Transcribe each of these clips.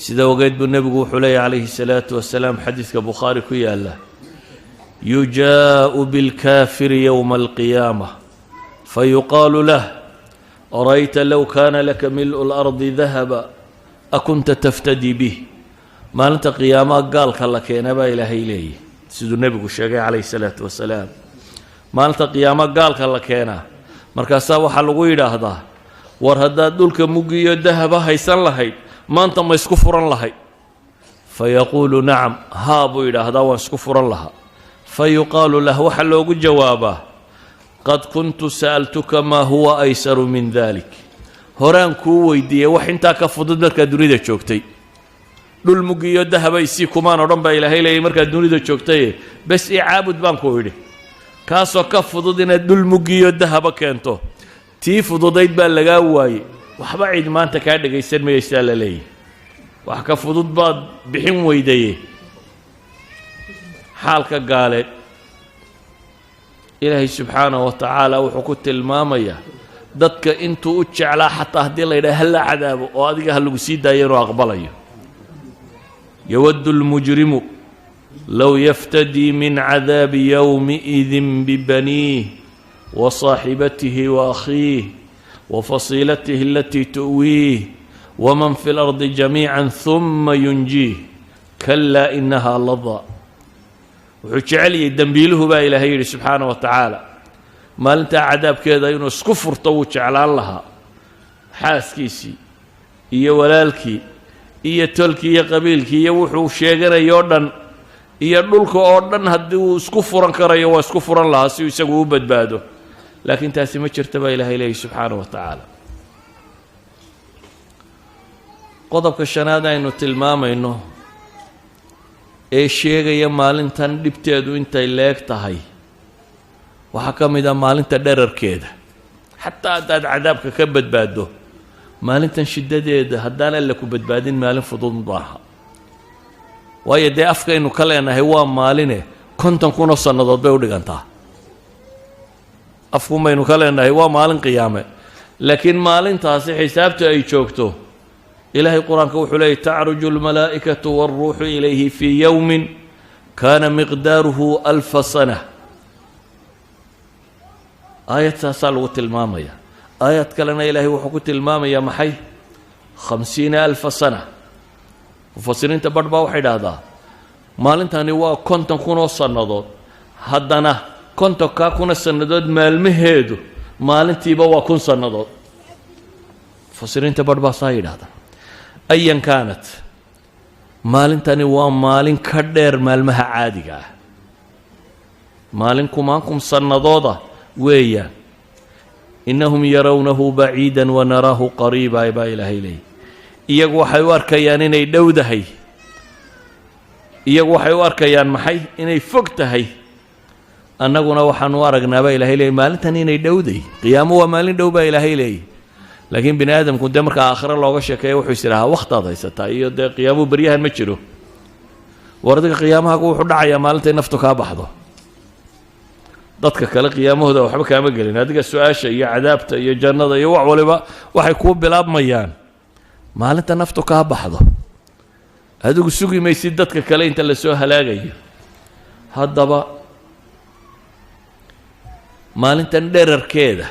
sida ogeed buu nebigu wuxuu leeyahy calayhi الsalaatu wasalaam xadiidka bukhaari ku yaala yujaa'u bilkaafiri yowma alqiyaamah fayuqaalu lah ara'ayta low kaana laka mil'u اlardi dahaba akunta taftadii bih maalinta qiyaamaha gaalka la keena baa ilaahay leeyahy siduu nebigu sheegay calayhi الsalaatu wasalaam maalinta qiyaamaha gaalka la keenaa markaasaa waxaa lagu yidhaahdaa war haddaad dhulka muggi iyo dahaba haysan lahayd maanta ma isku furan lahayd fayaquulu nacam haa buu yidhaahdaa waan isku furan lahaa fayuqaalu lah waxaa loogu jawaabaa qad kuntu sa'altuka maa huwa aysaru min dalik horaan kuu weydiiyey wax intaa ka fudud markaad dunida joogtay dhul muggi iyo dahaba isii kumaan odhan baa ilaahay leeyay markaad dunida joogtaye bes ii caabud baan ku idhi kaasoo ka fudud inaad dhul muggi iyo dahaba keento tii fududayd baa lagaa waayey waxba cid maanta kaa dhegaysan mayaysaa la leeyahy wax ka fudud baad bixin weydaye xaalka gaaleed ilaahay subxaanahu wa tacaala wuxuu ku tilmaamayaa dadka intuu u jeclaa xataa haddii la yidhaha hala cadaabo oo adiga ha lagu sii daayo inuu aqbalayo yawaddu almujrimu low yaftadii min cadaabi yowmiidin bibaniih وصاحبته وأخيه وفصيلته التي تؤويه ومن في الأرض جميعا ثم ينجيه كلا إنها لظى وحجعلي الدنبيله با إلهي سبحانه وتعالى ما أنت عذاب كذا ينس كفر طوش على الله حاسكيسي إيا ولالكي إيا تلكي إيا قبيلكي إيا وحو شيغنا يوردن إيا دولك أوردن هدو سكفرا كريا وسكفرا الله سيساقوا بدبادو لكن تاسي ما جرتبا إلهي سبحانه وتعالى قضبك الشنادة إنه تلماما إنه الشيء يا مالنتان دبتادو انت إلاك تهي وحكم إذا مالنتا درر كده حتى أداد عذابك كبد بادو مالنتان شدد يده هدانا لكو بدبادين مالن فضول مضاحة وهي دي أفكا إنه كلا إنه هو مالنه كنتم كونو صنادات بيودي انتا afkuun baynu ka leenahay waa maalin qiyaame laakiin maalintaasi xisaabta ay joogto ilaahay quraanka wuxuu leeyahay ta'ruju almalaa'ikatu war-ruuhu ilayhi fi yawmin kana miqdaruhu alf sana aayadtaas lagu tilmaamaya aayad kalena ilaahay wuxuu ku tilmaamaya maxay 50000 sana mufasiriinta badba waxay yiraahdaan maalintani waa 50,000 sanadood haddana kontonkaa kuna sannadood maalmaheedu maalintiiba waa 1,000 sannadood mufasiriinta badh baa saa yidhaahda ayan kaanat maalintani waa maalin ka dheer maalmaha caadiga ah maalin kumaankum sannadooda weeyaan innahum yarawnahu baciidan wanaraahu qariiba baa ilaahay leey iyagu waxay u arkayaan inay dhowdahay iyagu waxay u arkayaan maxay inay fog tahay annaguna waxaan u aragnaa baa ilaahay leeyahay maalintan inay dhowday qiyaamo waa maalin dhow baa ilaahay leeyahay laakiin bini aadamku dee markaa aakhiro looga sheekeeyo wuxuu is idhahaa wakhtaad haysataa iyo dee qiyaamuhu beryahan ma jiro war adiga qiyaamahagu wuxuu dhacayaa maalintay naftu kaa baxdo dadka kale qiyaamahooda waxba kaama gelin adiga su-aasha iyo cadaabta iyo jannada iyo wax waliba waxay kuu bilaabmayaan maalinta naftu kaa baxdo adigu sugi maysid dadka kale inta la soo halaagayo haddaba maalintan dherarkeeda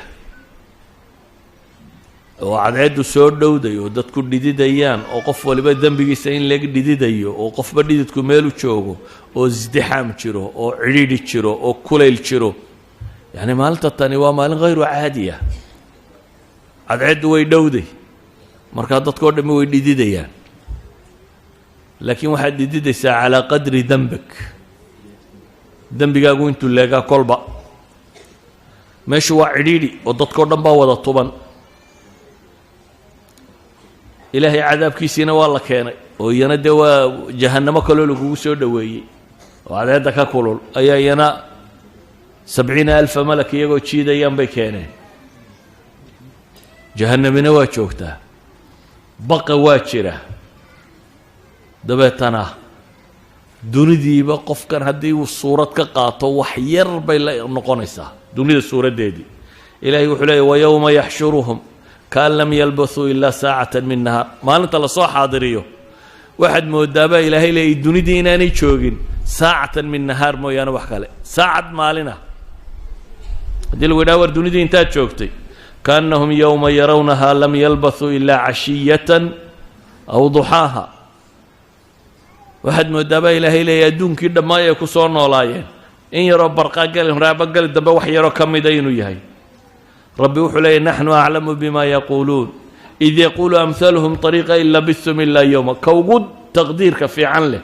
oo cadceedu soo dhowday oo dadku dhididayaan oo qof waliba dembigiisa in laga dhididayo oo qofba dhididku meel u joogo oo isdixaam jiro oo cidhiidhi jiro oo kulayl jiro yani maalinta tani waa maalin hayru caadiya cadceedu way dhowday markaa dadkoo dhammi way dhididayaan laakiin waxaad dhididaysaa calaa qadri dembik dembigaagu intuu leegaa kolba meeshu waa cidhiidhi oo dadkoo dhan baa wada tuban ilaahay cadaabkiisiina waa la keenay oo iyana dee waa jahannamo kaloo lagugu soo dhoweeyey oo cadceedda ka kulul ayaa iyana 70,000 malak iyagoo jiidayaan bay keeneen jahannamina waa joogtaa baqa waa jira dabeetana dunidiiba qofkan haddii uu suurad ka qaato wax yar bay la noqonaysaa dunida suuraddeedii ilaahay wuxuu leeyahy wayowma yaxshuruhum kaan lam yalbathuu ilaa saacatan min nahaar maalinta la soo xaadiriyo waxaad moodaaba ilaahay leeyahay dunidii inaanay joogin saacatan min nahaar mooyaane wax kale saacad maalina haddii lagu yidhaha war dunidii intaad joogtay kaannahum yowma yarawnahaa lam yalbathuu ilaa cashiyatan aw duxaaha waxaad moodaaba ilaahay leeyahay adduunkii dhammaay ay ku soo noolaayeen in yaroo barqaagali raabagali dambe wax yaroo ka mida inuu yahay rabbi wuxuu leeyahy naxnu aclamu bima yaquuluun id yaquulu amhaluhum طariiqa in labistum ilaa yowma ka ugu taqdiirka fiican leh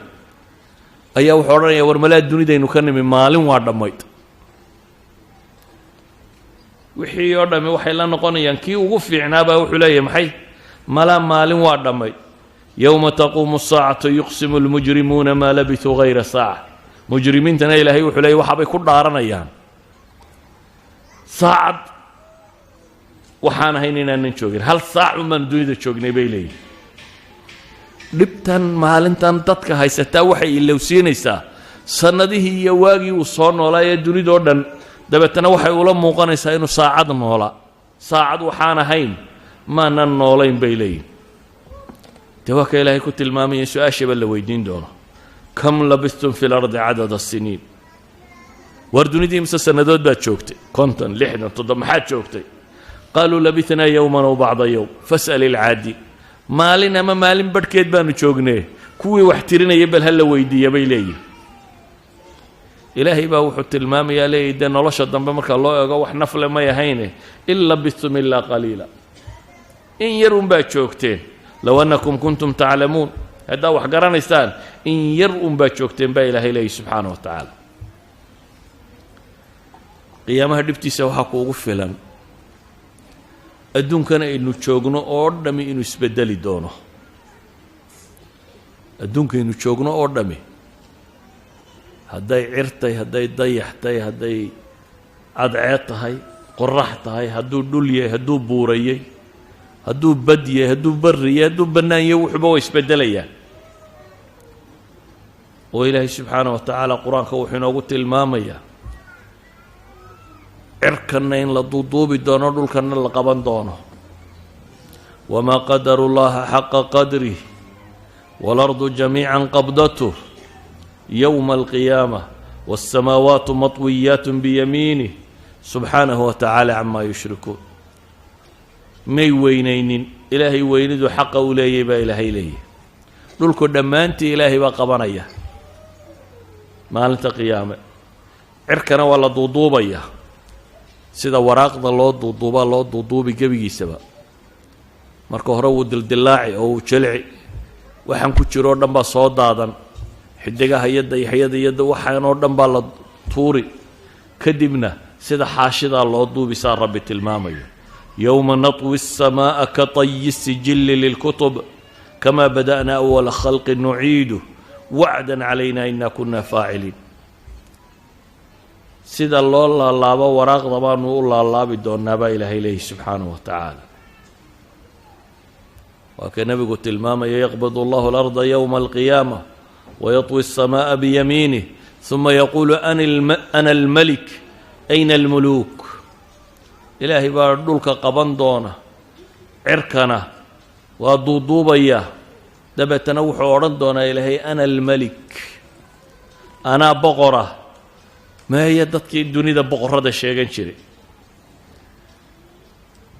ayaa wuxuu odhanaya war malaa dunidaynu ka nimi maalin waa dhammayd wixii oo dhammi waxay la noqonayaan kii ugu fiicnaabaa wuxuu leeyahay maxay malaa maalin waa dhammayd yowma taquumu الsaacatu yuqsimu اlmujrimuuna maa labisuu hayra saaca mujrimiintana ilaahay wuxuu leeyahy waxaabay ku dhaaranayaan saacad waxaan ahayn inaanan joogin hal saac unbaan dunida joognay bay leeyihin dhibtan maalintan dadka haysataa waxay ilowsiinaysaa sannadihii iyo waagii uu soo noolaa ee dunidoo dhan dabeetana waxay ula muuqanaysaa inuu saacad noolaa saacad waxaan ahayn maanan noolayn bay leeyihin dee waa ka ilaahay ku tilmaamaya su-aashaba la weydiin doono kam labistum fi lardi cadada siniin war dunidii imse sannadood baad joogtay 50 60 70 maxaad joogtay qaaluu labitnaa yowman aw bacda yowm fas'al ilcaadi maalin ama maalin badhkeed baanu joognee kuwii wax tirinaya bal ha la weydiiya bay leeyihin ilaahay baa wuxuu tilmaamayaa leeyahy dee nolosha dambe marka loo eego wax nafle may ahayne in labistum ilaa qaliila in yar unbaad joogteen low annakum kuntum taclamuun haddaa wax garanaysaan in yar unbaad joogteen baa ilaahay leeyahy subxaana wa tacaala qiyaamaha dhibtiisa waxaa kuugu filan adduunkan aynu joogno oo dhammi inuu isbedeli doono adduunkaynu joogno oo dhammi hadday cirtay hadday dayax tahay hadday cadceed tahay qorax tahay hadduu dhul yahay hadduu buurayay hadduu bad yahay hadduu barri yahay hadduu bannaan yahay wuxuuba way isbedelayaan oo ilaahay subxaana wa tacaala qur-aanka wuxuu inoogu tilmaamayaa cirkanna in la duuduubi doono dhulkanna la qaban doono wamaa qadaru llaha xaqa qadrih waalardu jamiican qabdath yowma alqiyaama waاsamaawaatu matwiyaat biyamiinih subxaanahu wa tacaala camaa yushrikuun may weynaynin ilaahay weynidu xaqa u leeyay baa ilaahay leeyahy dhulku dhammaantii ilaahay baa qabanaya maalinta qiyaame cirkana waa la duuduubaya sida waraaqda loo duuduubaa loo duuduubi gebigiisaba marka hore wuu dildilaaci oo wuu jelci waxaan ku jiro o dhan baa soo daadan xidigaha iyo dayaxyada iyo waxaan oo dhan baa la tuuri kadibna sida xaashidaa loo duubisaa rabbi tilmaamayo yowma natwi الsamaaءa ka طayi الsijili lilkutub kama bada'na awala khalqi nuciidu wacda calayna ina kuna faaciliin sida loo laalaabo waraaqda baanu u laalaabi doonaa baa ilaahay leeyahy subxaanahu wa tacaala waa ka nebigu tilmaamaya yaqbid allahu alarda yowma alqiyaama wayatwi الsamaaءa biyamiinih ثuma yaquulu ana almalik ayna almuluuk ilaahay baa dhulka qaban doona cirkana waa duuduubaya dabeetana wuxuu odhan doonaa ilaahay ana almalik anaa boqora meeya dadkii dunida boqorrada sheegan jiray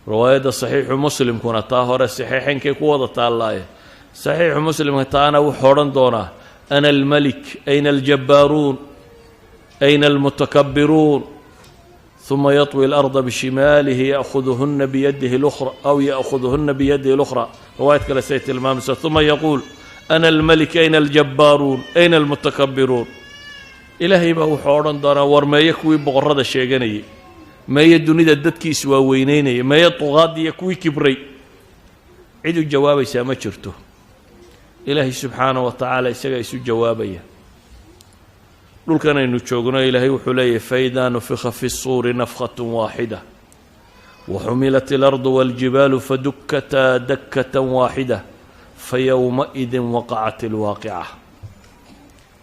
riwaayadda saxiixu muslimkuna taa hore saxiixaynkay ku wada taallaaye saxiixu muslimka taana wuxuu odhan doonaa ana almalik ayna aljabbaaruun ayna almutakabbiruun ثuma yaطwi اlarda bishimaalihi ya'khuduhuna biyadihi اlأkhra aw ya'khuduhuna biyadihi اlأkhra riwaayad kale say tilmaamaysa ثuma yaquul ana almalik ayna aljabbaaruun ayna almutakabbiruun ilaahay baa wuxuu odhan doonaa war meeye kuwii boqorrada sheeganayay meeye dunida dadkiis waa weynaynaya meeye duqaaddi iyo kuwii kibray cid u jawaabaysaa ma jirto ilaahay subxaanaه wa tacaala isagaa isu jawaabaya dhulkan aynu joogno ilaahay wuxuu leeyahy faidaa nufika fi الsuuri nafkaة waaxida waxumilat اlardu wاljibaalu fadukkataa dakkaة waaxida fayowmaئidi waqacat اlwaaqica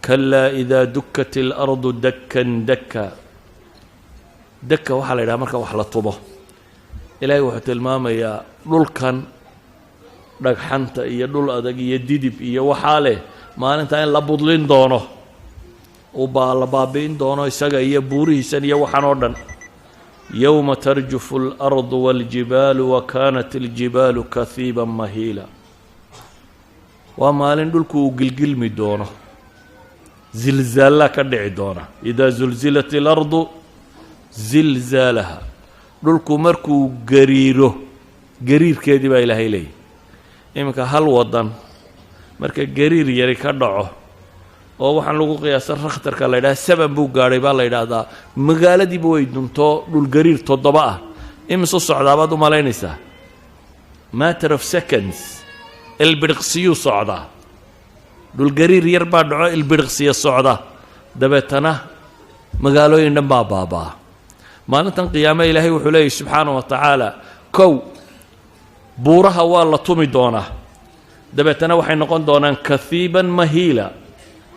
kalaa idaa dukkat اlardu dakkan dakka dakka waxaa la yidhaha marka wax la tubo ilaahay wuxuu tilmaamayaa dhulkan dhagxanta iyo dhul adag iyo didib iyo waxaa leh maalintaa in la budlin doono la baabi'in doono isaga iyo buurihiisan iyo waxaan oo dhan yowma tarjufu alardu waaljibaalu wa kaanat aljibaalu kahiiban mahiila waa maalin dhulku uu gilgilmi doono zilzaallaa ka dhici doona idaa zulzilat alardu zilzaalaha dhulku markuu gariiro gariirkeedii baa ilaahay leeyahy iminka hal wadan marka gariir yari ka dhaco oo waxaan lagu qiyaasa rakhtarka la yidhaha saban buu gaadhay baa la yidhaahdaa magaaladiiba way duntoo dhul gariir 7 ah imisu socdaabaad u malaynaysaa matter of seconds ilbiriqsiyuu socdaa dhul gariir yar baa dhaco ilbiriqsiya socda dabeetana magaalooyin dhan baa baabaa maalintan qiyaame ilaahay wuxuu leeyahy subxaanahu wa tacaala kow buuraha waa la tumi doonaa dabeetana waxay noqon doonaan kahiiban mahiila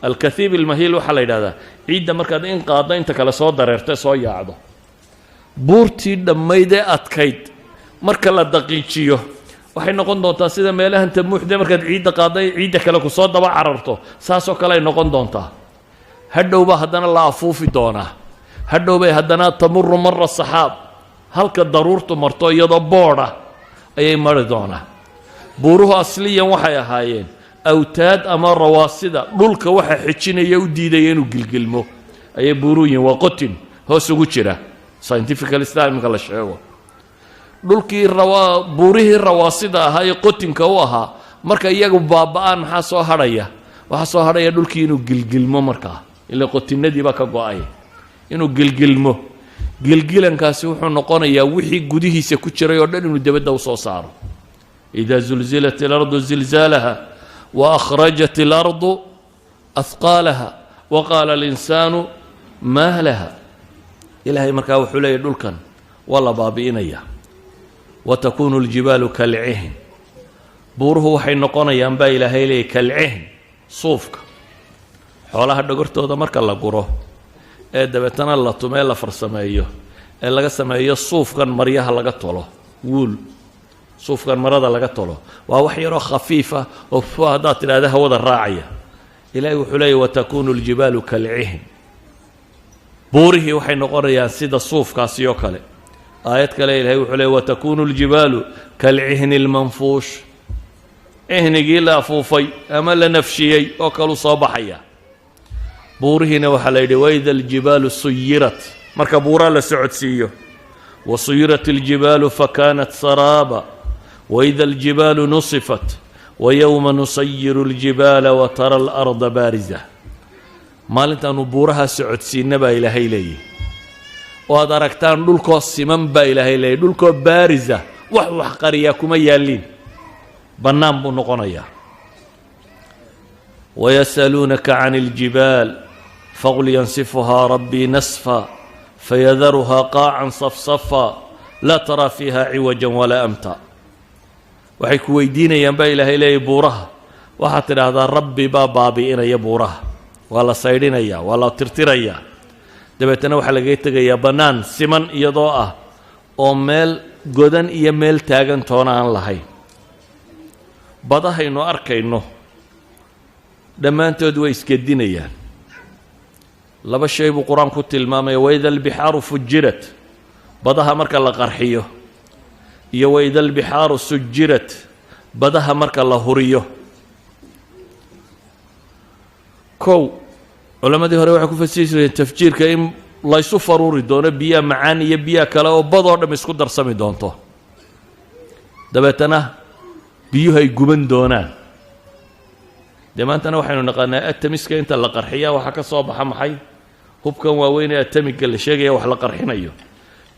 alkahiib almahiil waxaa la yidhahdaa ciidda markaad in qaaddo inta kale soo dareerto soo yaacdo buurtii dhammayd ee adkayd marka la daqiijiyo waxay noqon doontaa sida meelahan tamuuxde markaad ciidda qaaddo ciidda kale ku soo daba cararto saasoo kale ay noqon doontaa hadhowbaa haddana la afuufi doonaa hadhowbay haddana tamuru mara saxaab halka daruurtu marto iyadoo boodha ayay mari doonaa buuruhu asliyan waxay ahaayeen awtaad ama rawaasida dhulka waxa xijinaya u diidaya inuu gilgilmo ayay buuruhu yihiin waa qotin hoos ugu jira scientifical islamka la sheego dhulkii buurihii rawaasida ahaa ee qotinka u ahaa marka iyagu baaba'aan maxaa soo hadhaya waxaa soo hadhaya dhulkii inuu gilgilmo markaa ila qotinadiibaa ka go-ay inuu gilgilmo gilgilankaasi wuxuu noqonayaa wixii gudihiisa ku jiray oo dhan inuu dibadda u soo saaro idaa zulzilat alardu zilzaalaha wa akhrajat alardu ahqaalaha wa qaala alinsaanu maa laha ilaahay markaa wuxuu leeyahy dhulkan waa la baabi'inayaa wa takuunu aljibaalu kalcihn buuruhu waxay noqonayaan baa ilaahay leeyahy kalcihn suufka xoolaha dhogortooda marka la guro ee dabeetana la tumee la farsameeyo ee laga sameeyo suufkan maryaha laga tolo wuul suufkan marada laga tolo waa wax yaroo khafiifa oo haddaad tidhaahda hawada raacaya ilaahay wuxuu leeyahy watakuunu aljibaalu kalcihn buurihii waxay noqonayaan sida suufkaasi oo kale aayad kale ilaahay wuxuu leeyahy watakuunu aljibaalu kalcihni almanfuush cihnigii la afuufay ama la nafshiyey oo kalu soo baxaya buurihiina waxaa la yidhi waida aljibaalu suyirat marka buuraa la socodsiiyo wasuyirat aljibaalu fakanat saraaba waida aljibaalu nusifat wayowma nusayiru aljibaala watara alarda baariza maalintaanu buuraha socodsiinna baa ilaahay leeyahy oo aad aragtaan dhulkoo siman baa ilaahay leeyahy dhulkoo baarisa wax qariyaa kuma yaalliin bannaan buu noqonayaa wayas'aluunaka can aljibaal faqul yansifuhaa rabbii nasfa fayadaruhaa qaacan safsafa laa taraa fiiha ciwajan walaa amta waxay ku weydiinayaan baa ilaahay leeyahy buuraha waxaad tidhaahdaa rabbi baa baabi'inaya buuraha waa la saydhinayaa waa la tirtirayaa dabeetana waxaa lagaga tegayaa bannaan siman iyadoo ah oo meel godan iyo meel taagan toona aan lahayn badahaynu arkayno dhammaantood way isgedinayaan laba shay buu qur-aanku tilmaamaya waida albixaaru fujirat badaha marka la qarxiyo iyo waida albixaaru sujirat badaha marka la huriyo kow culammadii hore waxay ku fasiri jireen tafjiirka in laysu faruuri doono biyaha macaan iyo biyaha kale oo badoo dham isku darsami doonto dabeetana biyuhu ay guban doonaan dee maantana waxaynu naqaanaa atamiska inta la qarxiya waxaa ka soo baxa maxay hubkan waaweyn ee atamiga la sheegaya wax la qarxinayo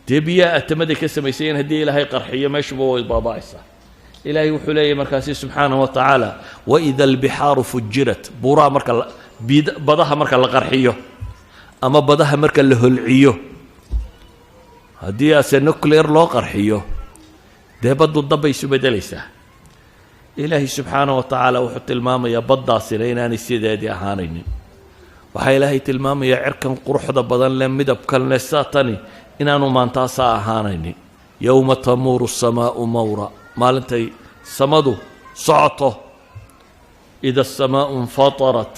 dee biyaha atamaday ka samaysayeen haddii ilaahay qarxiyo meeshuba way baaba'aysaa ilaahay wuxuu leeyahy markaasi subxaanahu wa tacaala waida albixaaru fujirat buuraha marka badaha marka la qarxiyo ama badaha marka la holciyo haddii ase nuclear loo qarxiyo dee baddu dabbay isu beddelaysaa ilaahay subxaanahu wa tacaala wuxuu tilmaamayaa baddaasina inaanay sideedii ahaanaynin waxaa ilaahay tilmaamayaa cirkan quruxda badan leh midabkan leh saatani inaanu maantaasaa ahaanaynin yowma tamuuru samaa'u mawra maalintay samadu socoto ida الsamaau اnfatarat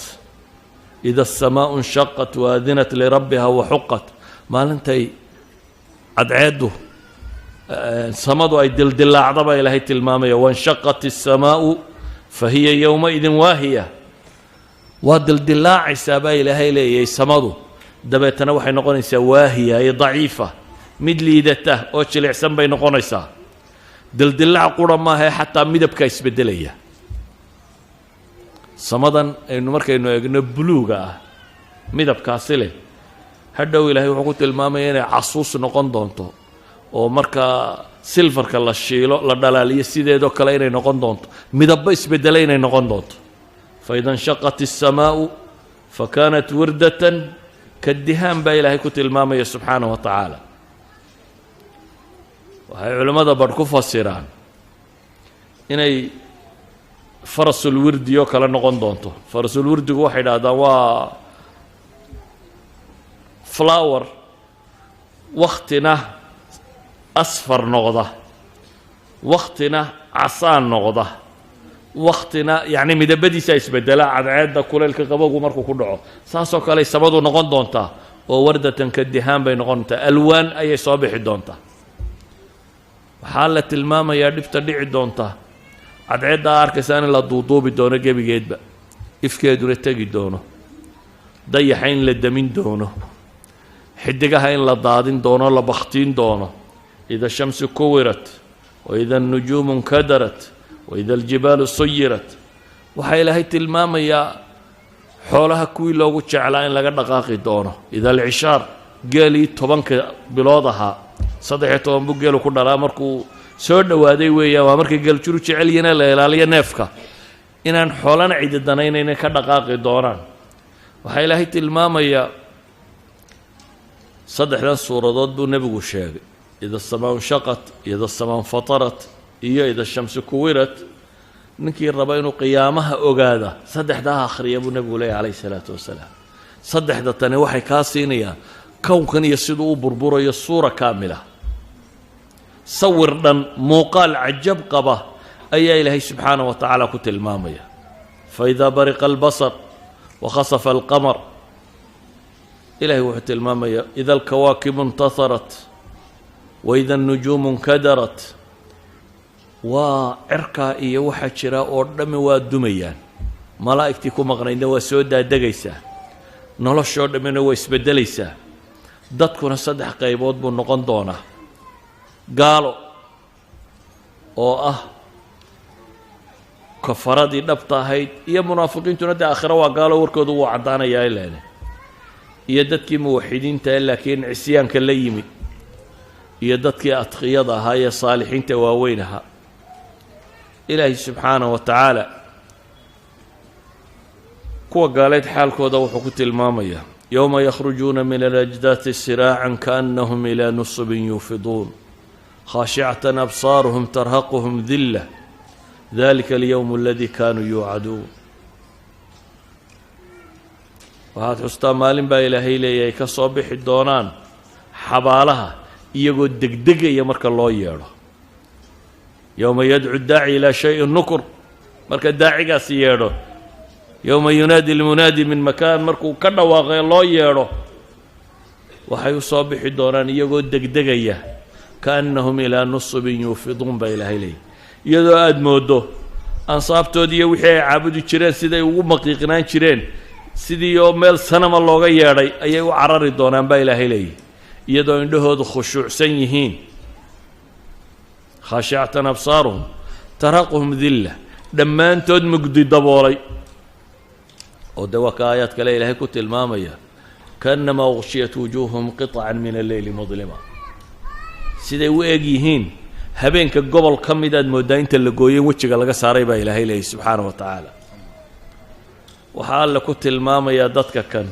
ida الsamaau اnshaqat waadinat lirabbiha waxuqat maalintay cadceeddu samadu ay dildilaacda baa ilaahay tilmaamaya wanshaqat الsamaau fahiya yowmaidin waahiya waa dildilaacaysaa baa ilaahay leeyahay samadu dabeetana waxay noqonaysaa waahiya iyo daciifa mid liidata oo jilicsan bay noqonaysaa dildilaac qura maahae xataa midabkaa isbeddelaya samadan aynu markaynu eegno buluuga ah midabkaasi leh hadhow ilaahay wuxuu ku tilmaamaya inay casuus noqon doonto oo markaa silfarka la shiilo la dhalaaliyo sideedoo kale inay noqon doonto midabba isbeddela inay noqon doonto faida nshaqat الsamaau fakanat wirdatan kadihaan baa ilaahay ku tilmaamaya subxaanaه wa tacaala waxay culimmada badh ku fasiraan inay farasulwirdi oo kale noqon doonto farasulwirdigu waxay idhahdaan waa flower waktina asfar noqda waktina casaan noqda waktina yacni midabadiisa isbedela cadceedda kuleylka qabogu markuu ku dhaco saasoo kale samadu noqon doontaa oo wardatan kadihaan bay noqon doontaa alwaan ayay soo bixi doontaa waxaa la tilmaamayaa dhibta dhici doonta cadceeddaa arkaysaa in la duuduubi doono gebigeedba ifkeeduna tegi doono dayaxa in la demin doono xidigaha in la daadin doono la bakhtiin doono ida shamsu kuwirat waida anujuumu nkadarat waida aljibaalu suyirat waxaa ilaahay tilmaamayaa xoolaha kuwii loogu jeclaa in laga dhaqaaqi doono ida alcishaar geelii 10 bilood ahaa 13 buu geelu ku dhalaa markuu soo dhowaaday weeyaan waa markay geeljuru jecel yihiin la ilaaliyo neefka inaan xoolana cidi danaynayna ka dhaqaaqi doonaan waxaa ilaahay tilmaamayaa 3 suuradood buu nebigu sheegay ida الsamaau nshaqat ida الsamaau nfatarat iyo ida الshamsu kuwirat ninkii raba inuu qiyaamaha ogaada 3daa akhriya buu nebigu leeyahy calayhi الsalaatu wasalaam 3da tani waxay kaa siinayaan kownkan iyo siduu u burburayo suura kaamila sawir dhan muuqaal cajab qaba ayaa ilaahay subxaanaه wa tacaala ku tilmaamaya faidaa bariqa albasar wakhasafa alqamar ilahay wuxuu tilmaamaya ida alkawaakibu intaharat waida anujuumu nkadarat waa cirkaa iyo waxaa jira oo dhammi waa dumayaan malaa'igtii ku maqnaydna waa soo daadegaysaa noloshoo dhammina waa isbeddelaysaa dadkuna 3 qaybood buu noqon doonaa gaalo oo ah kafaradii dhabta ahayd iyo munaafiqiintuna dee aakhiro waa gaalo warkoodu wuu caddaanayaa ilaane iyo dadkii muwaxidiinta laakiin cisyaanka la yimid iyo dadkii adqiyada ahaa ee saalixiinta waaweyn ahaa ilaahay subxaanaه wa tacaala kuwa gaaleed xaalkooda wuxuu ku tilmaamayaa yowma yakhrujuuna min alajdaati siraacan kaannahum ilaa nusubin yuufiduun khaashicatan absaaruhum tarhaquhum dilla dalika alyowm aladii kaanuu yuucaduun waxaad xustaa maalin baa ilaahay leeyahay ka soo bixi doonaan xabaalaha iyagoo degdegaya marka loo yeedho yowma yadcu daaci ilaa shayin nukur marka daacigaasi yeedho yowma yunaadi lmunaadi min makaan markuu ka dhawaaqee loo yeedho waxay u soo bixi doonaan iyagoo degdegaya kaannahum ilaa nusubin yuufiduun baa ilaahay leeyahy iyadoo aada mooddo ansaabtoodii iyo wixii ay caabudi jireen siday ugu maqiiqnaan jireen sidii oo meel sanama looga yeedhay ayay u carari doonaan baa ilaahay leeyahy iyadoo indhahoodu khushuucsan yihiin khaashicatan absaaruhum tarhaquhum dilla dhammaantood mugdi daboolay oo de waa ka aayaad kale ilaahay ku tilmaamaya kaannamaa ughshiyat wujuuhum qiطcan min alleyli mudlima siday u eg yihiin habeenka gobol ka midaad mooddaa inta la gooyen wejiga laga saaray baa ilaahay leeyahy subxaanaه wa tacaala waxaa alle ku tilmaamayaa dadka kan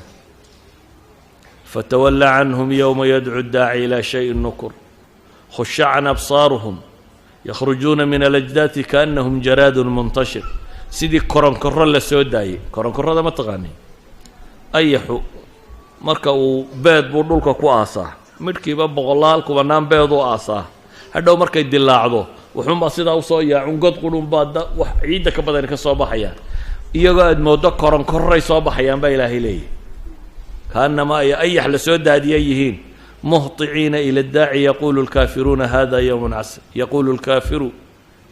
fatawalla canhum yowma yadcu daaci ilaa shayin nukur khushacan absaaruhum yakhrujuuna min alajdaati kaannahum jaraadun muntashir sidii koronkorro la soo daayey koronkorrada ma taqaani ayaxu marka uu beed buu dhulka ku aasaa midhkiiba 100 kubanaan beed u aasaa hadhow markay dilaacdo wuxuunbaa sidaa usoo yaacun god qurunbaa wax ciidda ka badani ka soo baxayaan iyagoo aad mooddo koronkoray soo baxayaan baa ilaahay leeyahy kaanama ay ayax la soo daadiya yihiin muhطiciina ila daaci yaqulu lkaafiruuna hada yowmun casir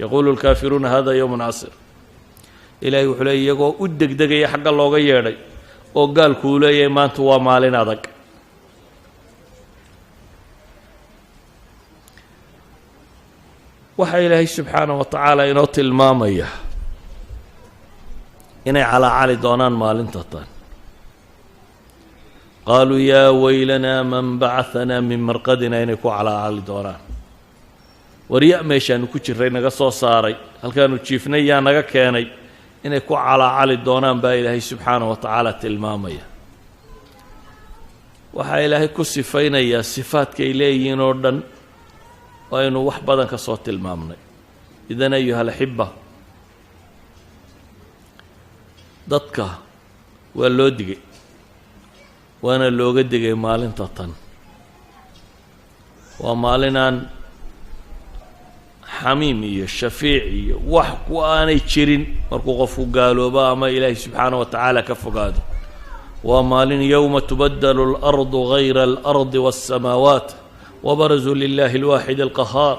yaqulu lkaafiruuna hada yowmun casir ilaahay wuxuu leeyay iyagoo u degdegaya xagga looga yeedhay oo gaalkuu leeyahay maanta waa maalin adag waxaa ilaahay subxaanaه wa tacaala inoo tilmaamaya inay calaacali doonaan maalinta tan qaaluu yaa weylanaa man bacaثanaa min marqadina inay ku calaacali doonaan warya meeshaanu ku jiray naga soo saaray halkaanu jiifnay yaa naga keenay inay ku calaacali doonaan baa ilaahay subxaanaه wa tacaala tilmaamaya waxaa ilaahay ku sifaynayaa sifaadka ay leeyihiin oo dhan waynu wax badan ka soo tilmaamnay idan ayuha alaxiba dadka waa loo digay waana looga digay maalinta tan waa maalinaan xamiim iyo shafiic iyo wax ku aanay jirin markuu qofku gaaloobo ama ilaahay subxaanaه wa tacaala ka fogaado waa maalin yowma tubadalu اlardu gayra اlardi wالsamaawaat وبرزوا لله الواحد القهار